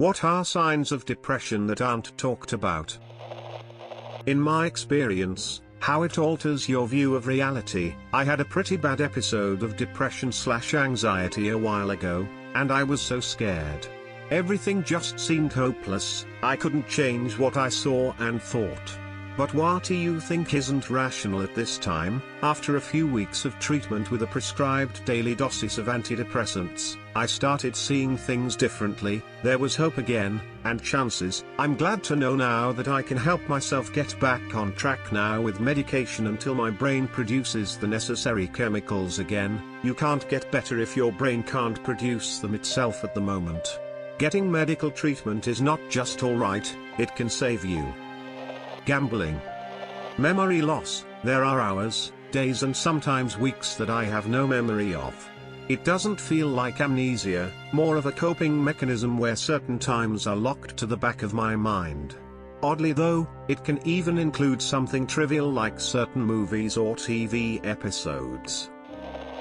What are signs of depression that aren't talked about? In my experience, how it alters your view of reality. I had a pretty bad episode of depression/anxiety a while ago, and I was so scared. Everything just seemed hopeless. I couldn't change what I saw and thought. But what do you think isn't rational at this time? After a few weeks of treatment with a prescribed daily doses of antidepressants, I started seeing things differently. There was hope again, and chances. I'm glad to know now that I can help myself get back on track now with medication until my brain produces the necessary chemicals again. You can't get better if your brain can't produce them itself at the moment. Getting medical treatment is not just alright, it can save you. Gambling. Memory loss. There are hours, days and sometimes weeks that I have no memory of. It doesn't feel like amnesia, more of a coping mechanism where certain times are locked to the back of my mind. Oddly though, it can even include something trivial like certain movies or TV episodes.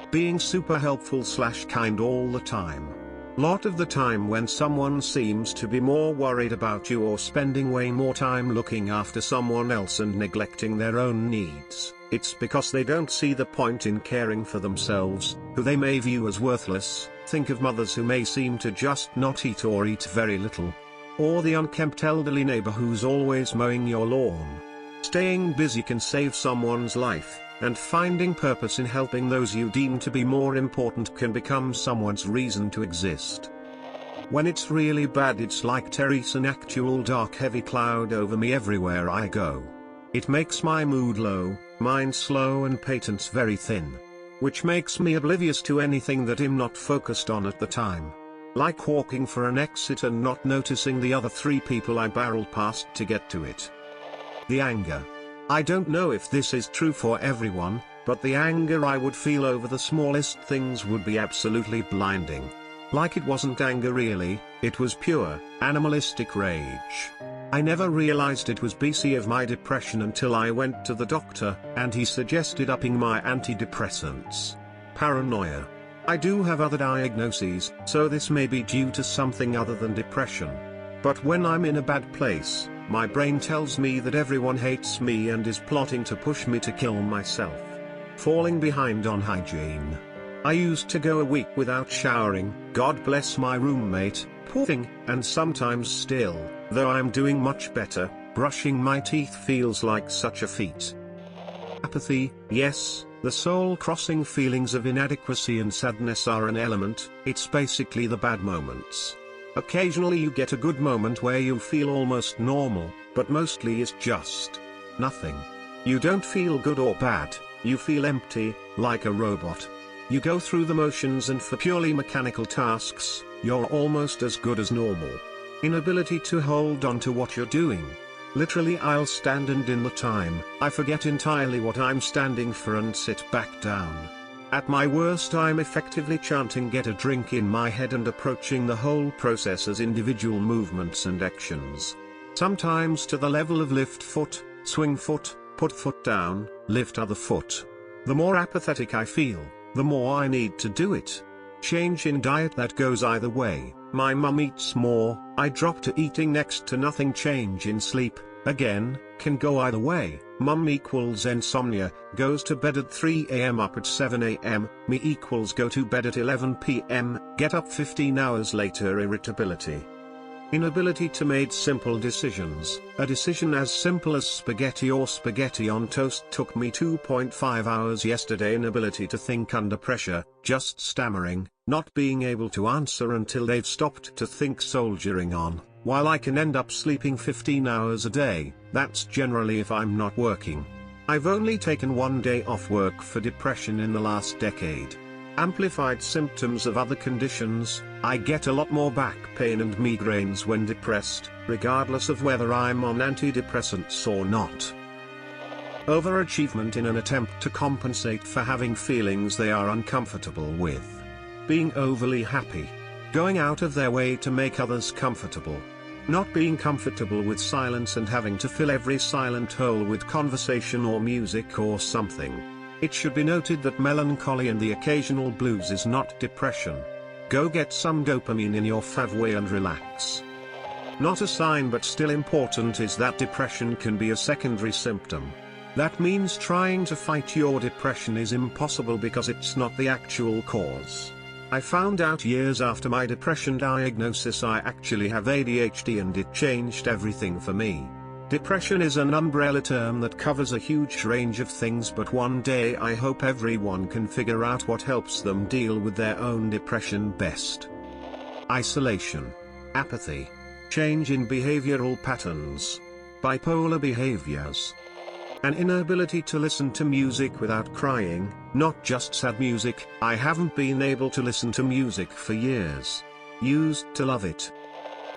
Being super helpful/kind all the time. Lot of the time when someone seems to be more worried about you or spending way more time looking after someone else and neglecting their own needs, it's because they don't see the point in caring for themselves, who they may view as worthless. Think of mothers who may seem to just not eat or eat very little. Or the unkempt elderly neighbor who's always mowing your lawn. Staying busy can save someone's life, and finding purpose in helping those you deem to be more important can become someone's reason to exist. When it's really bad, it's like Terry's an actual dark heavy cloud over me everywhere I go. It makes my mood low, mind slow and patience very thin. Which makes me oblivious to anything that I'm not focused on at the time. Like walking for an exit and not noticing the other 3 people I barrel past to get to it. The anger. I don't know if this is true for everyone, but the anger I would feel over the smallest things would be absolutely blinding. Like it wasn't anger really, it was pure, animalistic rage. I never realized it was BC of my depression until I went to the doctor, and he suggested upping my antidepressants. Paranoia. I do have other diagnoses, so this may be due to something other than depression. But when I'm in a bad place, my brain tells me that everyone hates me and is plotting to push me to kill myself. Falling behind on hygiene. I used to go a week without showering, God bless my roommate, poor thing, and sometimes still, though I'm doing much better, brushing my teeth feels like such a feat. Apathy. Yes, the soul-crossing feelings of inadequacy and sadness are an element. It's basically the bad moments. Occasionally you get a good moment where you feel almost normal, but mostly it's just nothing. You don't feel good or bad, you feel empty, like a robot. You go through the motions and for purely mechanical tasks, you're almost as good as normal. Inability to hold on to what you're doing. Literally I'll stand and in the time, I forget entirely what I'm standing for and sit back down. At my worst I'm effectively chanting "get a drink" in my head and approaching the whole process as individual movements and actions. Sometimes to the level of lift foot, swing foot, put foot down, lift other foot. The more apathetic I feel, the more I need to do it. Change in diet, that goes either way. My mum eats more, I drop to eating next to nothing. Change in sleep, again, can go either way. Mum equals insomnia, goes to bed at 3 AM up at 7 AM, me equals go to bed at 11 PM, get up 15 hours later. Irritability. Inability to make simple decisions. A decision as simple as spaghetti or spaghetti on toast took me 2.5 hours yesterday. Inability to think under pressure, just stammering, not being able to answer until they've stopped to think. Soldiering on, while I can end up sleeping 15 hours a day, that's generally if I'm not working. I've only taken 1 day off work for depression in the last decade. Amplified symptoms of other conditions. I get a lot more back pain and migraines when depressed, regardless of whether I'm on antidepressants or not. Overachievement in an attempt to compensate for having feelings they are uncomfortable with. Being overly happy. Going out of their way to make others comfortable. Not being comfortable with silence and having to fill every silent hole with conversation or music or something. It should be noted that melancholy and the occasional blues is not depression. Go get some dopamine in your fav way and relax. Not a sign but still important is that depression can be a secondary symptom. That means trying to fight your depression is impossible because it's not the actual cause. I found out years after my depression diagnosis I actually have ADHD, and it changed everything for me. Depression is an umbrella term that covers a huge range of things, but one day I hope everyone can figure out what helps them deal with their own depression best. Isolation, apathy, change in behavioral patterns, bipolar behaviors, an inability to listen to music without crying, not just sad music. I haven't been able to listen to music for years. Used to love it.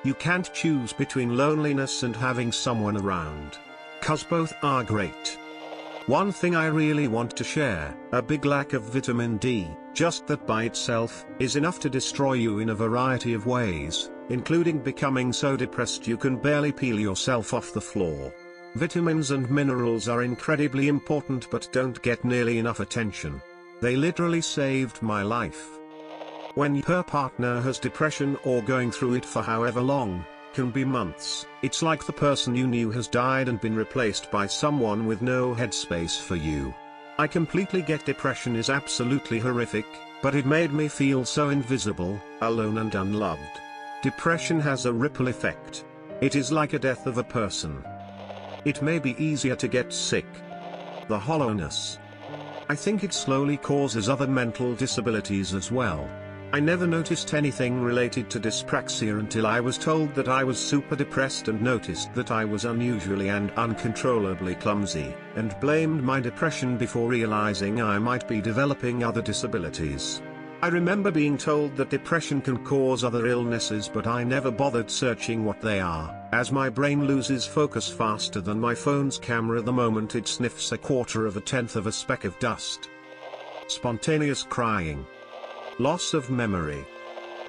You can't choose between loneliness and having someone around, 'cause both are great. One thing I really want to share, a big lack of vitamin D, just that by itself, is enough to destroy you in a variety of ways, including becoming so depressed you can barely peel yourself off the floor. Vitamins and minerals are incredibly important but don't get nearly enough attention. They literally saved my life. When your partner has depression or going through it for however long, can be months, it's like the person you knew has died and been replaced by someone with no headspace for you. I completely get depression is absolutely horrific, but it made me feel so invisible, alone and unloved. Depression has a ripple effect. It is like a death of a person. It may be easier to get sick. The hollowness. I think it slowly causes other mental disabilities as well. I never noticed anything related to dyspraxia until I was told that I was super depressed, and noticed that I was unusually and uncontrollably clumsy, and blamed my depression before realizing I might be developing other disabilities. I remember being told that depression can cause other illnesses, but I never bothered searching what they are, as my brain loses focus faster than my phone's camera the moment it sniffs a quarter of a tenth of a speck of dust. Spontaneous crying. Loss of memory.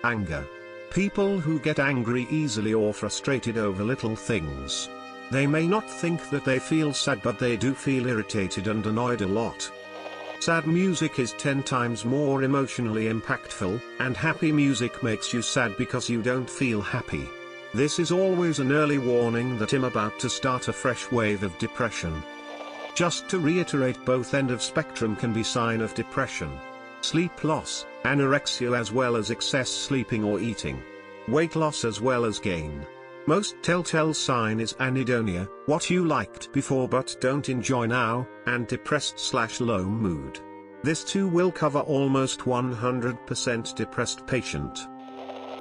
Anger. People who get angry easily or frustrated over little things. They may not think that they feel sad, but they do feel irritated and annoyed a lot. Sad music is 10 times more emotionally impactful, and happy music makes you sad because you don't feel happy. This is always an early warning that I'm about to start a fresh wave of depression. Just to reiterate, both end of spectrum can be sign of depression. Sleep loss, anorexia as well as excess sleeping or eating. Weight loss as well as gain. Most telltale sign is anhedonia, what you liked before but don't enjoy now, and depressed/low mood. This too will cover almost 100% depressed patient.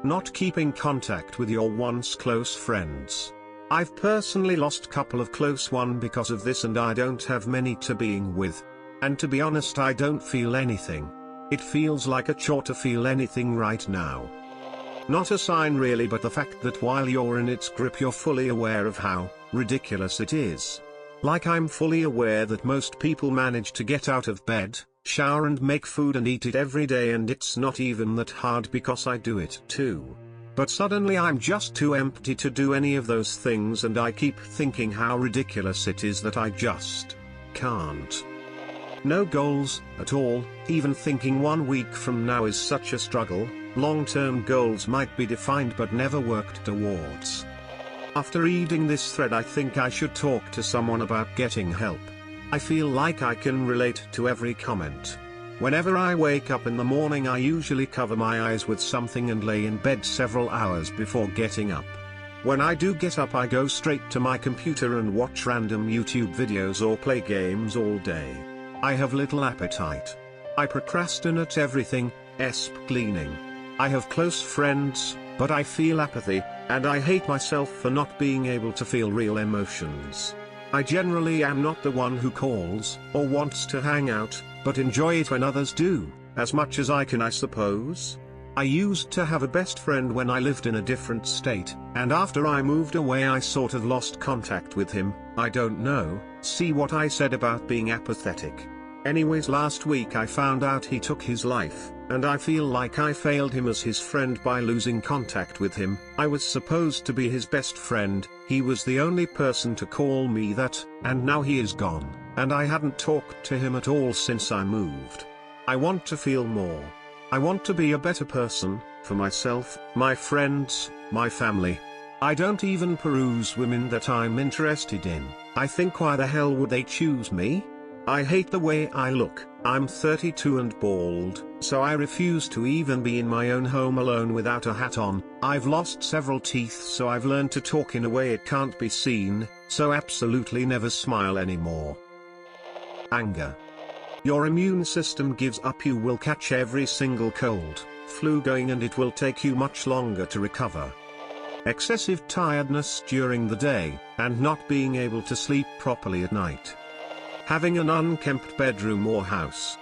Not keeping contact with your once close friends. I've personally lost couple of close one because of this, and I don't have many to being with. And to be honest, I don't feel anything. It feels like a chore to feel anything right now. Not a sign really, but the fact that while you're in its grip you're fully aware of how ridiculous it is. Like I'm fully aware that most people manage to get out of bed, shower and make food and eat it every day, and it's not even that hard because I do it too. But suddenly I'm just too empty to do any of those things, and I keep thinking how ridiculous it is that I just can't. No goals at all, even thinking 1 week from now is such a struggle. Long-term goals might be defined but never worked towards. After reading this thread, I think I should talk to someone about getting help. I feel like I can relate to every comment. Whenever I wake up in the morning, I usually cover my eyes with something and lay in bed several hours before getting up. When I do get up, I go straight to my computer and watch random YouTube videos or play games all day. I have little appetite. I procrastinate everything, except cleaning. I have close friends, but I feel apathy, and I hate myself for not being able to feel real emotions. I generally am not the one who calls, or wants to hang out, but enjoy it when others do, as much as I can, I suppose. I used to have a best friend when I lived in a different state, and after I moved away I sort of lost contact with him. I don't know, see what I said about being apathetic. Anyways, last week I found out he took his life, and I feel like I failed him as his friend by losing contact with him. I was supposed to be his best friend, he was the only person to call me that, and now he is gone, and I hadn't talked to him at all since I moved. I want to feel more. I want to be a better person, for myself, my friends, my family. I don't even peruse women that I'm interested in. I think, why the hell would they choose me? I hate the way I look. I'm 32 and bald, so I refuse to even be in my own home alone without a hat on. I've lost several teeth, so I've learned to talk in a way it can't be seen, so absolutely never smile anymore. Anger. Your immune system gives up. You will catch every single cold, flu going, and it will take you much longer to recover. Excessive tiredness during the day, and not being able to sleep properly at night. Having an unkempt bedroom or house,